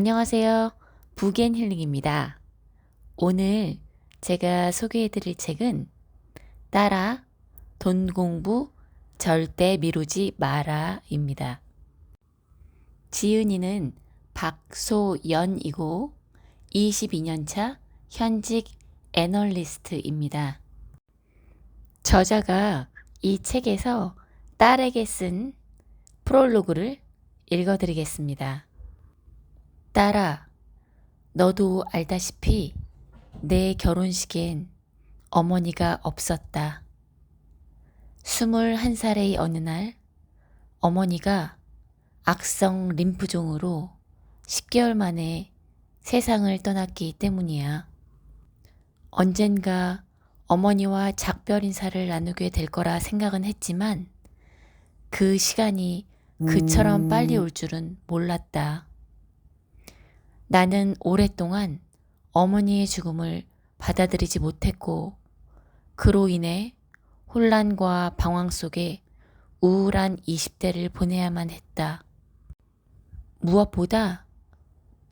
안녕하세요. 부겐힐링입니다. 오늘 제가 소개해드릴 책은 따라 돈 공부 절대 미루지 마라입니다. 지은이는 박소연이고 22년차 현직 애널리스트입니다. 저자가 이 책에서 딸에게 쓴 프롤로그를 읽어드리겠습니다. 딸아, 너도 알다시피 내 결혼식엔 어머니가 없었다. 21살의 어느 날 어머니가 악성 림프종으로 10개월 만에 세상을 떠났기 때문이야. 언젠가 어머니와 작별 인사를 나누게 될 거라 생각은 했지만 그 시간이 그처럼 빨리 올 줄은 몰랐다. 나는 오랫동안 어머니의 죽음을 받아들이지 못했고 그로 인해 혼란과 방황 속에 우울한 20대를 보내야만 했다. 무엇보다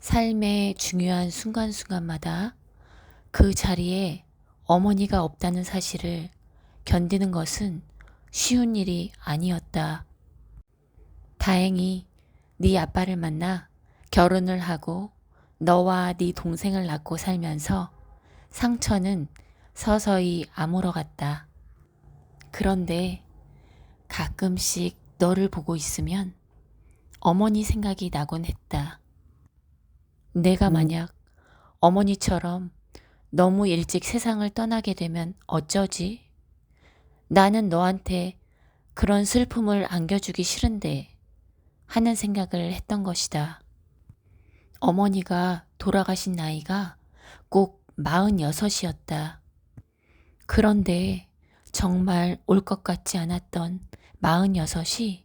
삶의 중요한 순간순간마다 그 자리에 어머니가 없다는 사실을 견디는 것은 쉬운 일이 아니었다. 다행히 네 아빠를 만나 결혼을 하고 너와 네 동생을 낳고 살면서 상처는 서서히 아물어갔다. 그런데 가끔씩 너를 보고 있으면 어머니 생각이 나곤 했다. 내가 만약 어머니처럼 너무 일찍 세상을 떠나게 되면 어쩌지? 나는 너한테 그런 슬픔을 안겨주기 싫은데 하는 생각을 했던 것이다. 어머니가 돌아가신 나이가 꼭 46이었다. 그런데 정말 올 것 같지 않았던 46이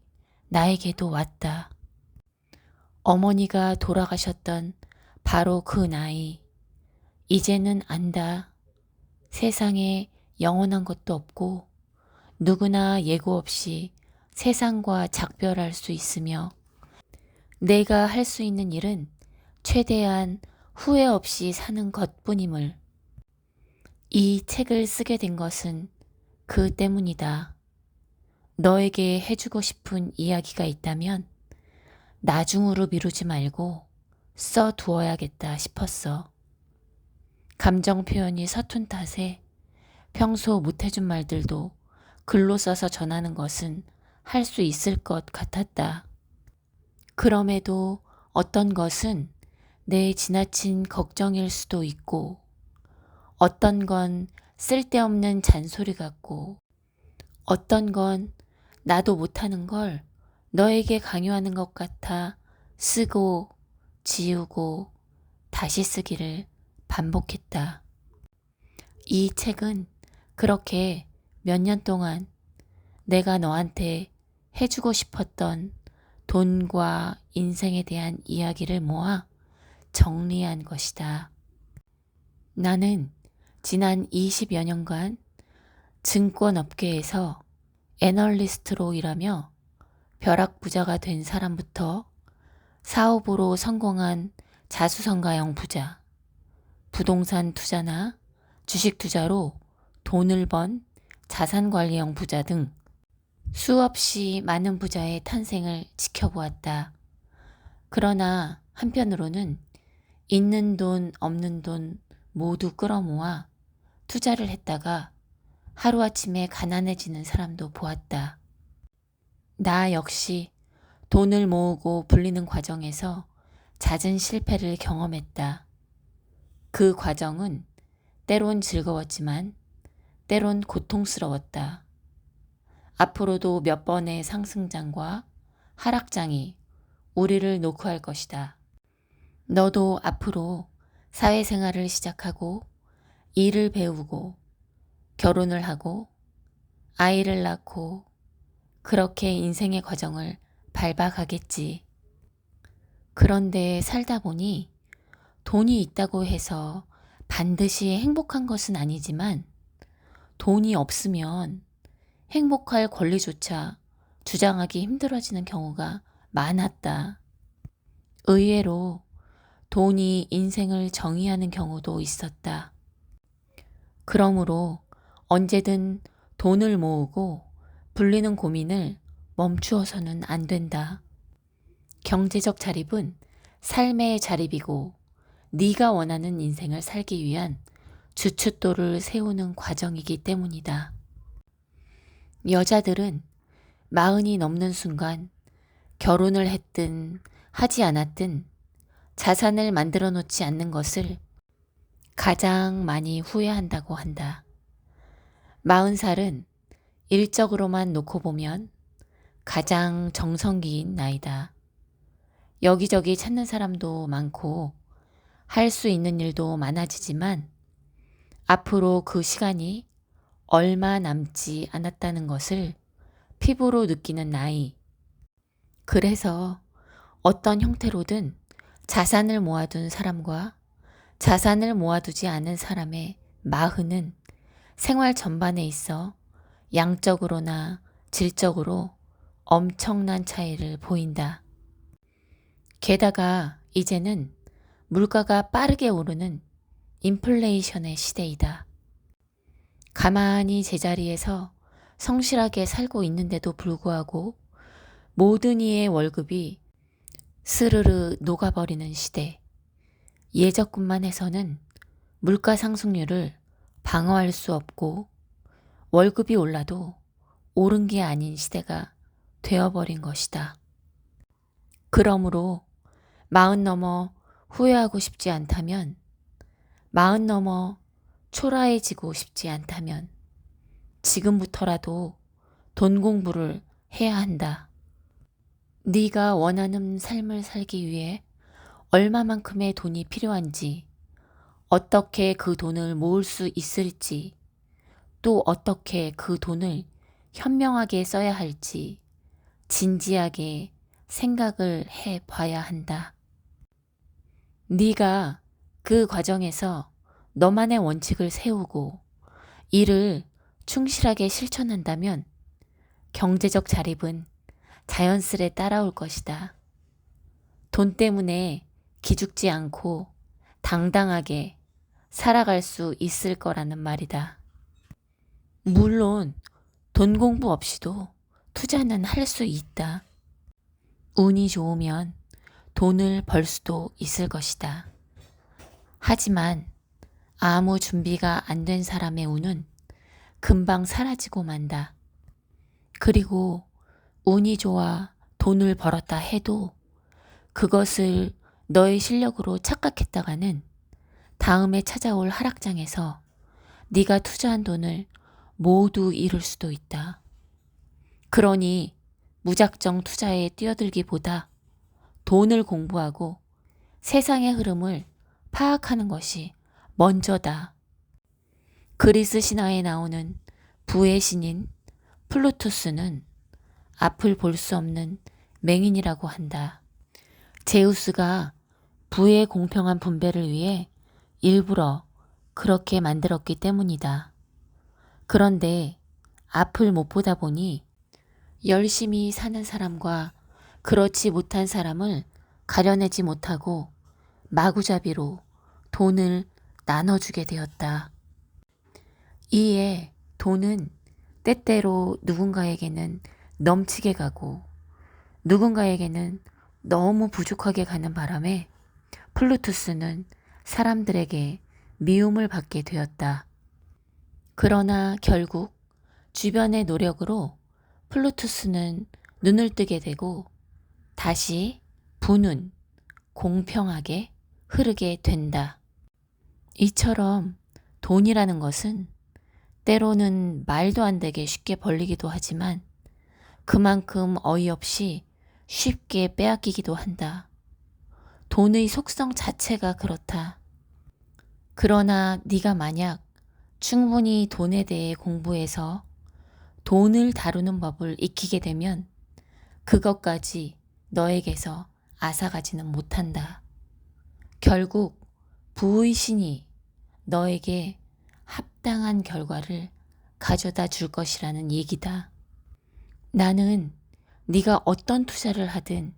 나에게도 왔다. 어머니가 돌아가셨던 바로 그 나이. 이제는 안다. 세상에 영원한 것도 없고 누구나 예고 없이 세상과 작별할 수 있으며 내가 할 수 있는 일은 최대한 후회 없이 사는 것뿐임을. 이 책을 쓰게 된 것은 그 때문이다. 너에게 해주고 싶은 이야기가 있다면 나중으로 미루지 말고 써두어야겠다 싶었어. 감정 표현이 서툰 탓에 평소 못해준 말들도 글로 써서 전하는 것은 할 수 있을 것 같았다. 그럼에도 어떤 것은 내 지나친 걱정일 수도 있고 어떤 건 쓸데없는 잔소리 같고 어떤 건 나도 못하는 걸 너에게 강요하는 것 같아 쓰고 지우고 다시 쓰기를 반복했다. 이 책은 그렇게 몇 년 동안 내가 너한테 해주고 싶었던 돈과 인생에 대한 이야기를 모아 정리한 것이다. 나는 지난 20여 년간 증권업계에서 애널리스트로 일하며 벼락부자가 된 사람부터 사업으로 성공한 자수성가형 부자, 부동산 투자나 주식 투자로 돈을 번 자산관리형 부자 등 수없이 많은 부자의 탄생을 지켜보았다. 그러나 한편으로는 있는 돈 없는 돈 모두 끌어모아 투자를 했다가 하루아침에 가난해지는 사람도 보았다. 나 역시 돈을 모으고 불리는 과정에서 잦은 실패를 경험했다. 그 과정은 때론 즐거웠지만 때론 고통스러웠다. 앞으로도 몇 번의 상승장과 하락장이 우리를 노크할 것이다. 너도 앞으로 사회생활을 시작하고 일을 배우고 결혼을 하고 아이를 낳고 그렇게 인생의 과정을 밟아가겠지. 그런데 살다 보니 돈이 있다고 해서 반드시 행복한 것은 아니지만 돈이 없으면 행복할 권리조차 주장하기 힘들어지는 경우가 많았다. 의외로 돈이 인생을 정의하는 경우도 있었다. 그러므로 언제든 돈을 모으고 불리는 고민을 멈추어서는 안 된다. 경제적 자립은 삶의 자립이고 네가 원하는 인생을 살기 위한 주춧돌을 세우는 과정이기 때문이다. 여자들은 40이 넘는 순간 결혼을 했든 하지 않았든 자산을 만들어 놓지 않는 것을 가장 많이 후회한다고 한다. 40살은 일적으로만 놓고 보면 가장 정성기인 나이다. 여기저기 찾는 사람도 많고 할 수 있는 일도 많아지지만 앞으로 그 시간이 얼마 남지 않았다는 것을 피부로 느끼는 나이. 그래서 어떤 형태로든 자산을 모아둔 사람과 자산을 모아두지 않은 사람의 40은 생활 전반에 있어 양적으로나 질적으로 엄청난 차이를 보인다. 게다가 이제는 물가가 빠르게 오르는 인플레이션의 시대이다. 가만히 제자리에서 성실하게 살고 있는데도 불구하고 모든 이의 월급이 스르르 녹아버리는 시대. 예적금만 해서는 물가 상승률을 방어할 수 없고 월급이 올라도 오른 게 아닌 시대가 되어버린 것이다. 그러므로 40 넘어 후회하고 싶지 않다면, 40 넘어 초라해지고 싶지 않다면 지금부터라도 돈 공부를 해야 한다. 네가 원하는 삶을 살기 위해 얼마만큼의 돈이 필요한지, 어떻게 그 돈을 모을 수 있을지, 또 어떻게 그 돈을 현명하게 써야 할지 진지하게 생각을 해 봐야 한다. 네가 그 과정에서 너만의 원칙을 세우고 이를 충실하게 실천한다면 경제적 자립은 자연스레 따라올 것이다. 돈 때문에 기죽지 않고 당당하게 살아갈 수 있을 거라는 말이다. 물론 돈 공부 없이도 투자는 할 수 있다. 운이 좋으면 돈을 벌 수도 있을 것이다. 하지만 아무 준비가 안 된 사람의 운은 금방 사라지고 만다. 그리고 운이 좋아 돈을 벌었다 해도 그것을 너의 실력으로 착각했다가는 다음에 찾아올 하락장에서 네가 투자한 돈을 모두 잃을 수도 있다. 그러니 무작정 투자에 뛰어들기보다 돈을 공부하고 세상의 흐름을 파악하는 것이 먼저다. 그리스 신화에 나오는 부의 신인 플루투스는 앞을 볼 수 없는 맹인이라고 한다. 제우스가 부의 공평한 분배를 위해 일부러 그렇게 만들었기 때문이다. 그런데 앞을 못 보다 보니 열심히 사는 사람과 그렇지 못한 사람을 가려내지 못하고 마구잡이로 돈을 나눠주게 되었다. 이에 돈은 때때로 누군가에게는 넘치게 가고 누군가에게는 너무 부족하게 가는 바람에 플루투스는 사람들에게 미움을 받게 되었다. 그러나 결국 주변의 노력으로 플루투스는 눈을 뜨게 되고 다시 부는 공평하게 흐르게 된다. 이처럼 돈이라는 것은 때로는 말도 안 되게 쉽게 벌리기도 하지만 그만큼 어이없이 쉽게 빼앗기기도 한다. 돈의 속성 자체가 그렇다. 그러나 네가 만약 충분히 돈에 대해 공부해서 돈을 다루는 법을 익히게 되면 그것까지 너에게서 앗아가지는 못한다. 결국 부의 신이 너에게 합당한 결과를 가져다 줄 것이라는 얘기다. 나는 네가 어떤 투자를 하든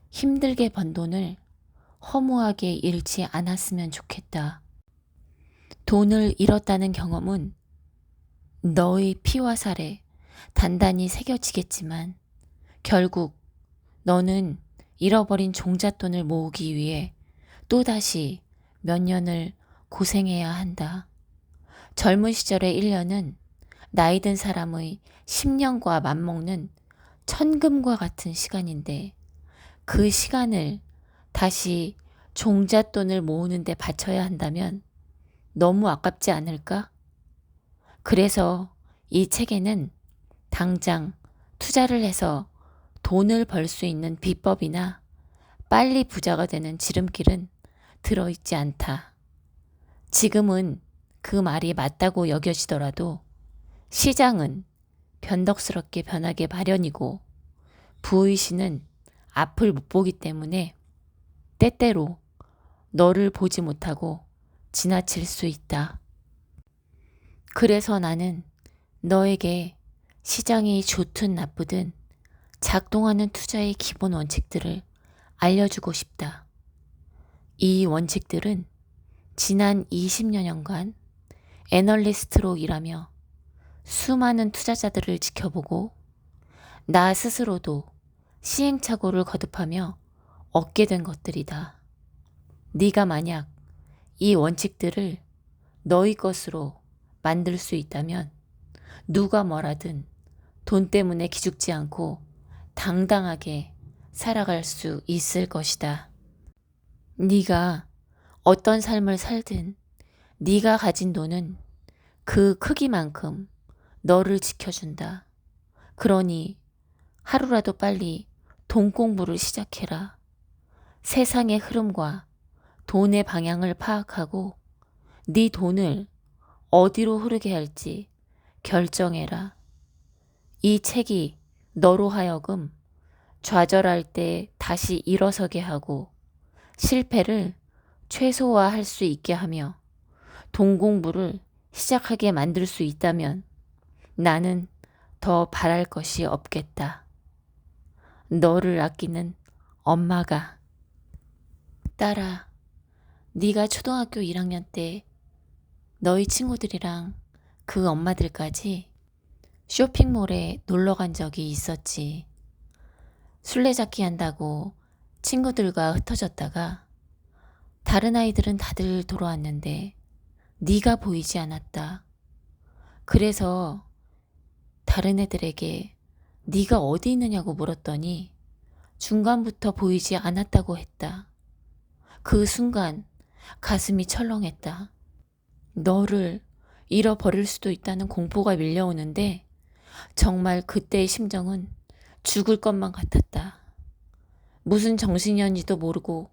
힘들게 번 돈을 허무하게 잃지 않았으면 좋겠다. 돈을 잃었다는 경험은 너의 피와 살에 단단히 새겨지겠지만 결국 너는 잃어버린 종잣돈을 모으기 위해 또다시 몇 년을 고생해야 한다. 젊은 시절의 1년은 나이 든 사람의 10년과 맞먹는 천금과 같은 시간인데 그 시간을 다시 종잣돈을 모으는 데 바쳐야 한다면 너무 아깝지 않을까? 그래서 이 책에는 당장 투자를 해서 돈을 벌 수 있는 비법이나 빨리 부자가 되는 지름길은 들어있지 않다. 지금은 그 말이 맞다고 여겨지더라도 시장은 변덕스럽게 변하게 마련이고 부의신은 앞을 못 보기 때문에 때때로 너를 보지 못하고 지나칠 수 있다. 그래서 나는 너에게 시장이 좋든 나쁘든 작동하는 투자의 기본 원칙들을 알려주고 싶다. 이 원칙들은 지난 20여년간 애널리스트로 일하며 수많은 투자자들을 지켜보고 나 스스로도 시행착오를 거듭하며 얻게 된 것들이다. 네가 만약 이 원칙들을 너희 것으로 만들 수 있다면 누가 뭐라든 돈 때문에 기죽지 않고 당당하게 살아갈 수 있을 것이다. 네가 어떤 삶을 살든 네가 가진 돈은 그 크기만큼 너를 지켜준다. 그러니 하루라도 빨리 돈 공부를 시작해라. 세상의 흐름과 돈의 방향을 파악하고 네 돈을 어디로 흐르게 할지 결정해라. 이 책이 너로 하여금 좌절할 때 다시 일어서게 하고 실패를 최소화할 수 있게 하며 돈 공부를 시작하게 만들 수 있다면 나는 더 바랄 것이 없겠다. 너를 아끼는 엄마가. 딸아, 네가 초등학교 1학년 때 너희 친구들이랑 그 엄마들까지 쇼핑몰에 놀러 간 적이 있었지. 술래잡기 한다고 친구들과 흩어졌다가 다른 아이들은 다들 돌아왔는데 네가 보이지 않았다. 그래서 다른 애들에게 네가 어디 있느냐고 물었더니 중간부터 보이지 않았다고 했다. 그 순간 가슴이 철렁했다. 너를 잃어버릴 수도 있다는 공포가 밀려오는데 정말 그때의 심정은 죽을 것만 같았다. 무슨 정신이었는지도 모르고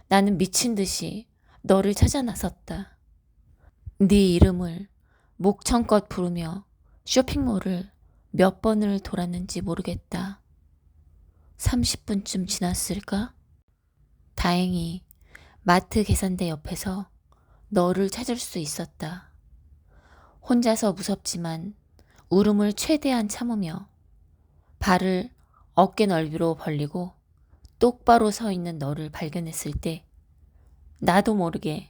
나는 미친 듯이 너를 찾아 나섰다. 네 이름을 목청껏 부르며 쇼핑몰을 몇 번을 돌았는지 모르겠다. 30분쯤 지났을까? 다행히 마트 계산대 옆에서 너를 찾을 수 있었다. 혼자서 무섭지만 울음을 최대한 참으며 발을 어깨 넓이로 벌리고 똑바로 서 있는 너를 발견했을 때 나도 모르게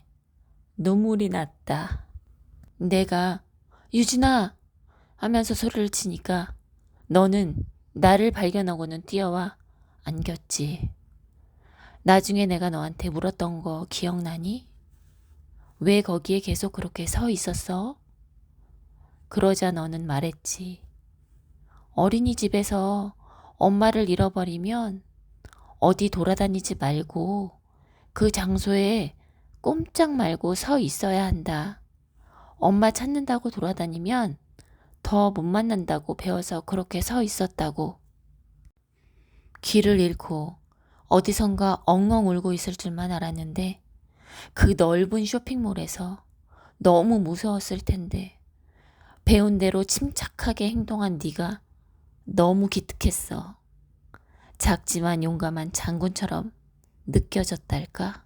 눈물이 났다. 내가 유진아 하면서 소리를 치니까 너는 나를 발견하고는 뛰어와 안겼지. 나중에 내가 너한테 물었던 거 기억나니? 왜 거기에 계속 그렇게 서 있었어? 그러자 너는 말했지. 어린이집에서 엄마를 잃어버리면 어디 돌아다니지 말고 그 장소에 꼼짝 말고 서 있어야 한다. 엄마 찾는다고 돌아다니면 더 못 만난다고 배워서 그렇게 서 있었다고. 길을 잃고 어디선가 엉엉 울고 있을 줄만 알았는데 그 넓은 쇼핑몰에서 너무 무서웠을 텐데 배운 대로 침착하게 행동한 네가 너무 기특했어. 작지만 용감한 장군처럼 느껴졌달까?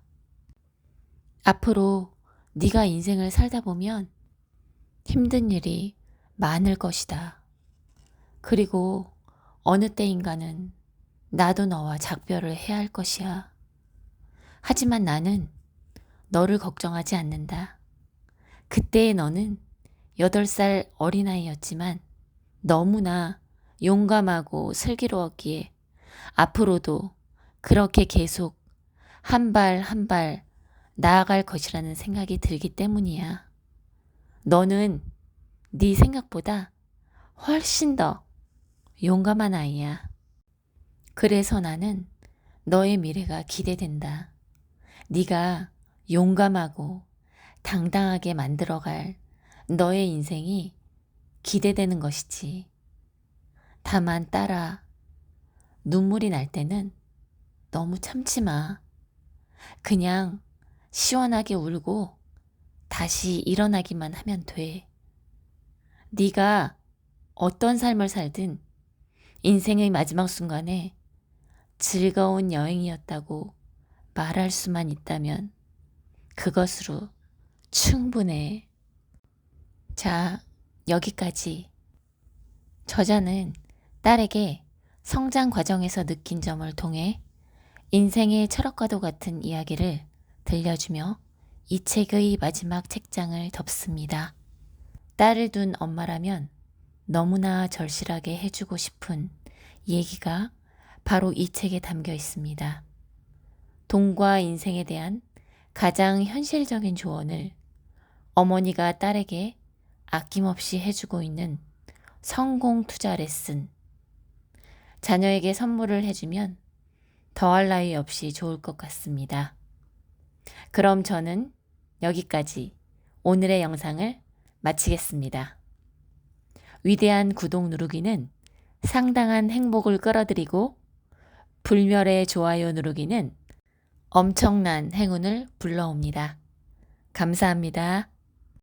앞으로 네가 인생을 살다 보면 힘든 일이 많을 것이다. 그리고 어느 때인가는 나도 너와 작별을 해야 할 것이야. 하지만 나는 너를 걱정하지 않는다. 그때의 너는 8살 어린아이였지만 너무나 용감하고 슬기로웠기에 앞으로도 그렇게 계속 한 발 한 발 나아갈 것이라는 생각이 들기 때문이야. 너는 네 생각보다 훨씬 더 용감한 아이야. 그래서 나는 너의 미래가 기대된다. 네가 용감하고 당당하게 만들어갈 너의 인생이 기대되는 것이지. 다만 딸아, 눈물이 날 때는 너무 참지 마. 그냥 시원하게 울고 다시 일어나기만 하면 돼. 네가 어떤 삶을 살든 인생의 마지막 순간에 즐거운 여행이었다고 말할 수만 있다면 그것으로 충분해. 자, 여기까지. 저자는 딸에게 성장 과정에서 느낀 점을 통해 인생의 철학과도 같은 이야기를 들려주며 이 책의 마지막 책장을 덮습니다. 딸을 둔 엄마라면 너무나 절실하게 해주고 싶은 얘기가 바로 이 책에 담겨 있습니다. 돈과 인생에 대한 가장 현실적인 조언을 어머니가 딸에게 아낌없이 해주고 있는 성공 투자 레슨. 자녀에게 선물을 해주면 더할 나위 없이 좋을 것 같습니다. 그럼 저는 여기까지 오늘의 영상을 마치겠습니다. 위대한 구독 누르기는 상당한 행복을 끌어들이고 불멸의 좋아요 누르기는 엄청난 행운을 불러옵니다. 감사합니다.